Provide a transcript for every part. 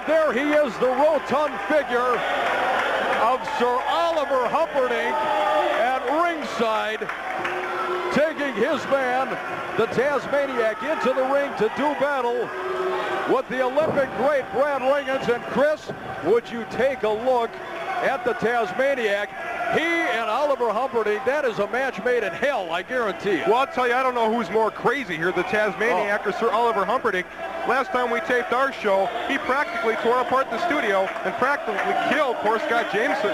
there he is, the rotund figure of Sir Oliver Humperdinck at ringside, taking his man, the Tazmaniac, into the ring to do battle with the Olympic great Brad Rheingans. And Chris, would you take a look at the Tazmaniac? He and Oliver Humperdinck, that is a match made in hell, I guarantee you. Well, I'll tell you, I don't know who's more crazy here, the Tazmaniac or Sir Oliver Humperdinck. Last time we taped our show, he practically tore apart the studio and practically killed poor Scott Jameson.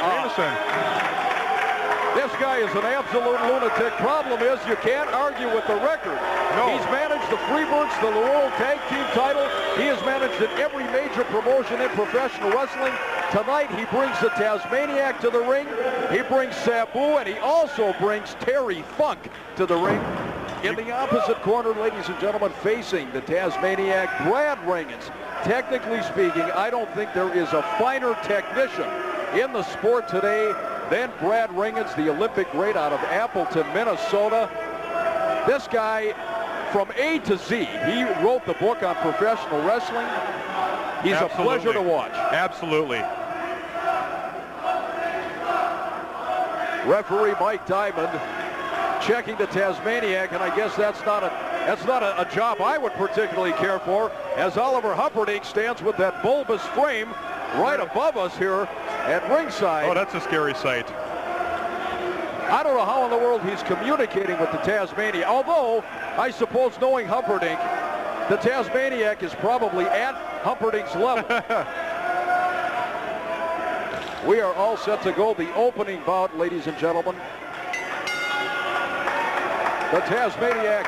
This guy is an absolute lunatic. Problem is, you can't argue with the record. No. He's managed the Freebirds to the World Tag Team title. He has managed in every major promotion in professional wrestling. Tonight, he brings the Tazmaniac to the ring. He brings Sabu, and he also brings Terry Funk to the ring. In the opposite corner, ladies and gentlemen, facing the Tazmaniac, Brad Rheingans. Technically speaking, I don't think there is a finer technician in the sport today than Brad Rheingans, the Olympic great out of Appleton, Minnesota. This guy, from A to Z, he wrote the book on professional wrestling. He's a pleasure to watch. Absolutely. Referee Mike Diamond checking the Tazmaniac, and I guess that's not a job I would particularly care for, as Oliver Humperdinck stands with that bulbous frame right above us here at ringside. Oh, that's a scary sight. I don't know how in the world he's communicating with the Tazmaniac, although I suppose, knowing Humperdinck, the Tazmaniac is probably at Humperdinck's level. We are all set to go. The opening bout, ladies and gentlemen. The Tazmaniac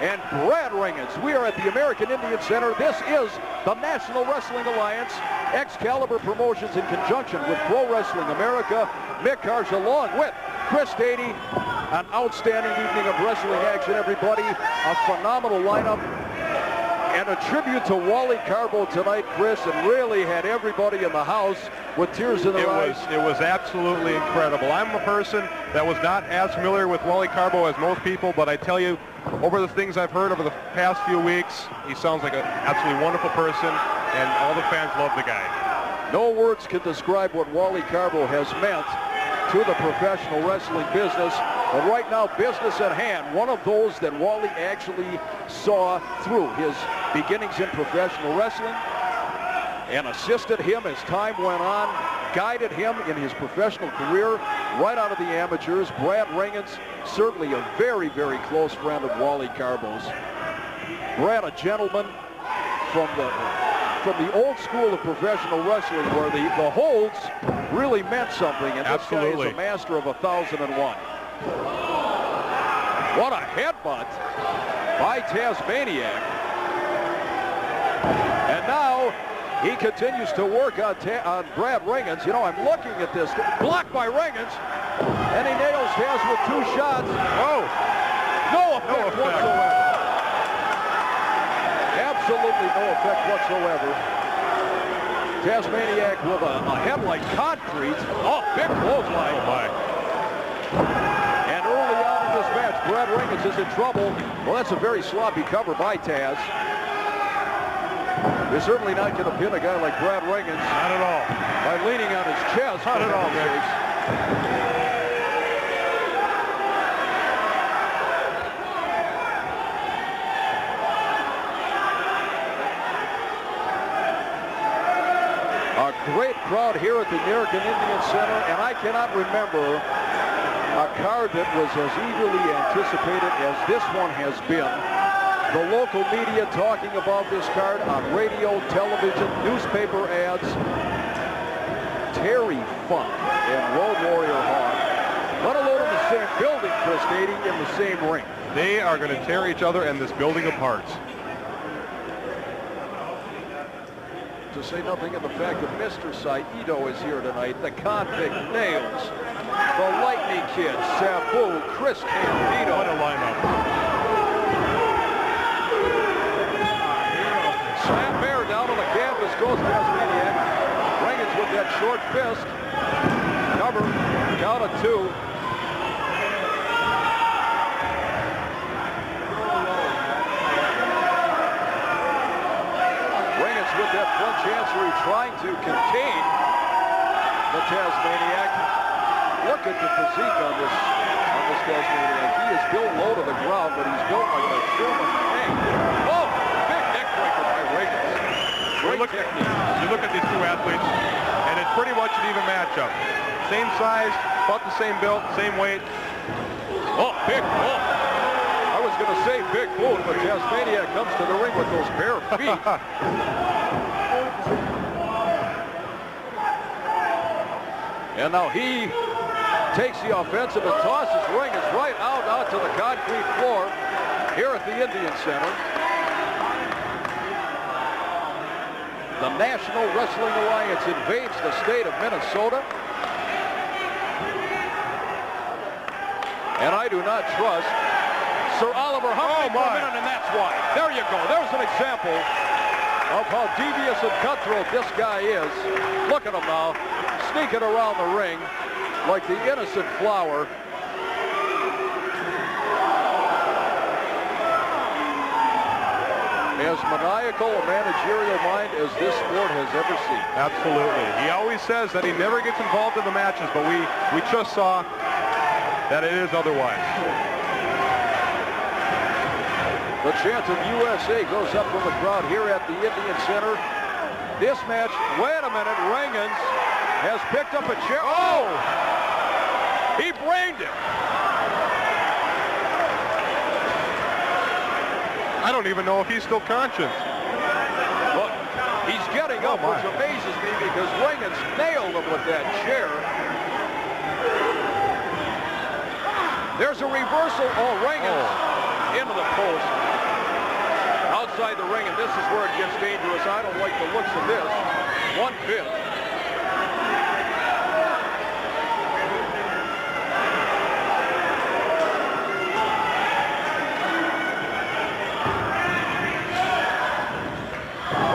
and Brad Rheingans. We are at the American Indian Center. This is the National Wrestling Alliance, Excalibur Promotions in conjunction with Pro Wrestling America. Mick Harsh along with Chris Stady. An outstanding evening of wrestling action, everybody. A phenomenal lineup. And a tribute to Wally Carbo tonight, Chris, and really had everybody in the house with tears in their eyes. It was absolutely incredible. I'm a person that was not as familiar with Wally Carbo as most people, but I tell you, over the things I've heard over the past few weeks, he sounds like an absolutely wonderful person, and all the fans love the guy. No words can describe what Wally Carbo has meant to the professional wrestling business. But right now, business at hand, one of those that Wally actually saw through his beginnings in professional wrestling and assisted him as time went on, guided him in his professional career right out of the amateurs. Brad Rheingans, certainly a very, very close friend of Wally Carbo's. Brad, a gentleman from the old school of professional wrestling, where the holds really meant something, and this guy is a master of 1001. What a headbutt by Tazmaniac. And now he continues to work on Brad Rheingans. You know, I'm looking at this. Blocked by Rheingans. And he nails Taz with 2 shots. Oh, no effect whatsoever. Absolutely no effect whatsoever. Tazmaniac with a head like concrete. Oh, big clothesline. Oh, my. And early on in this match, Brad Rheingans is in trouble. Well, that's a very sloppy cover by Taz. You're certainly not going to pin a guy like Brad Rheingans. Not at all. By leaning on his chest. Not at all, Mick. A great crowd here at the American Indian Center, and I cannot remember a card that was as eagerly anticipated as this one has been. The local media talking about this card on radio, television, newspaper ads. Terry Funk and Road Warrior Hawk, let alone in the same building, Chris Stady, in the same ring. They are going to tear each other and this building apart. To say nothing of the fact that Mr. Saito is here tonight. The Convict Nails, the Lightning Kid, Sabu, Chris Candido. What a lineup. Slam bear down on the canvas goes Tazmaniac. Rheingans with that short fist. Cover, count of 2. With that front chancery trying to contain the Tazmaniac. Look at the physique on this Tazmaniac. He is built low to the ground, but he's built like a German tank. Oh, big neck breaker by Rheingans. Great technique. You look at these two athletes, and it's pretty much an even matchup. Same size, about the same build, same weight. Oh, big boot. I was going to say big boot, but Tazmaniac comes to the ring with those bare feet. And now he takes the offensive and tosses Rheingans right out onto the concrete floor here at the Indian Center. The National Wrestling Alliance invades the state of Minnesota. And I do not trust Sir Oliver Humphrey for a minute, and that's why. There you go. There's an example of how devious and cutthroat this guy is. Look at him now, sneaking around the ring like the innocent flower. As maniacal a managerial mind as this sport has ever seen. Absolutely. He always says that he never gets involved in the matches, but we just saw that it is otherwise. The chant of USA goes up from the crowd here at the Indian Center. This match, wait a minute, Rheingans has picked up a chair. Oh! He brained it. I don't even know if he's still conscious. Look, he's getting up, which amazes me because Rheingans nailed him with that chair. There's a reversal. Oh, Rheingans into the post. Outside the ring, and this is where it gets dangerous. I don't like the looks of this. 1/5.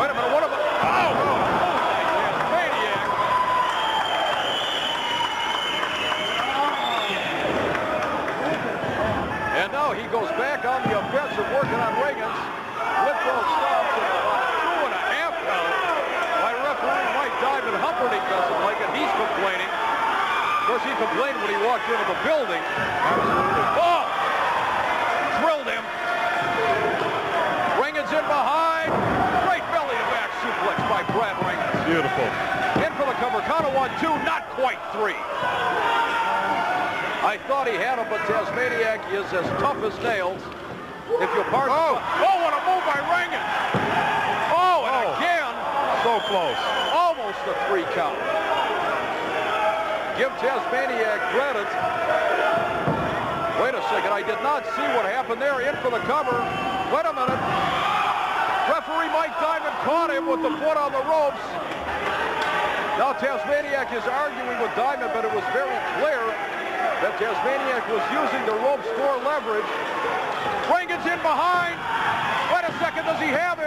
Wait a minute, what about... Oh! Tazmaniac. And now he goes back on the offensive, working on Rheingans. With those stops and a 2.5 count by referee Mike Diamond. Humperdinck doesn't like it. He's complaining. Of course, he complained when he walked into the building. Absolutely. Oh! Drilled him. Rheingans in behind. Great belly-to-back suplex by Brad Rheingans. Beautiful. In for the cover. Count of 1, 2, not quite 3. I thought he had him, but Tazmaniac is as tough as nails. If you'll pardon. Oh, what a move by Rheingans. Oh, and again. So close. Almost a 3 count. Give Tazmaniac credit. Wait a second. I did not see what happened there. In for the cover. Wait a minute. Referee Mike Diamond caught him with the foot on the ropes. Now Tazmaniac is arguing with Diamond, but it was very clear that Tazmaniac was using the ropes for leverage. Rheingans in behind. Wait a second, does he have